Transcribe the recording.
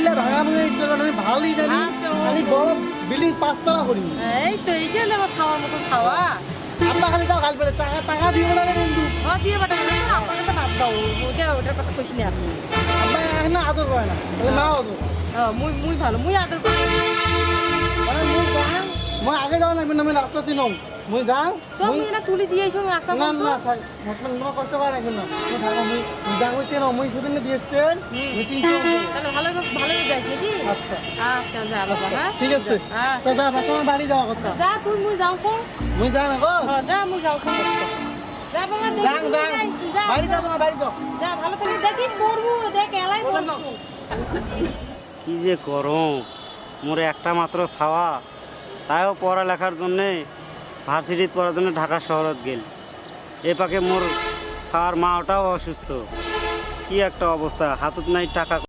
এগুলা ভাঙা ভাঙা ইচ্ছা আমি ভালোই জানি আচ্ছা, আমি বড় বিল্ডিং 5 তলা করি এই তো এইটা আমার খাওয়ার মতো খাওয়া আব্বা খালি তাও গাল পেলে টাকা টাকা দিও না কিন্তু দিয়ে বাটা আপনাকে তো বাদ দাও ওটার কথা কইছি না আপনি আব্বা এখন আদর করে না তাহলে মা আদর মুই ভালো মুই আদর করি মানে মুই যাও মই আগে যাওয়া লাগবে না আমি রাস্তা চিনম মুই যাও সব মুই না তুলি দিয়েছো আশা না করতো না থাক মতলব নো করতে পারে এখন না মুই থাকো মুই যাও চিনম মুই সেদিন দিয়েছেন মুই চিনছি তাহলে ভালো ভালো যাস নাকি আচ্ছা আচ্ছা যা বাবা হ্যাঁ ঠিক আছে তো যা তোমার বাড়ি যাওয়া কথা যা তুই মুই যাওছ মুই যাম এখন যা মুই যাওছ যা বাবা যাং যাং বাড়ি যাও তোমার বাড়ি যাও যা ভালো করে দেখিস করবো দেখ এলাই করবো কি যে গরম মোর একটা মাত্র ছাওয়া তাইও পড়ালেখার জন্যে ভার্সিটিত পড়ার জন্য ঢাকা শহরত গেল এ পাকে মোর ছাওয়ার মাটাও অসুস্থ কি একটা অবস্থা হাতত নাই টাকা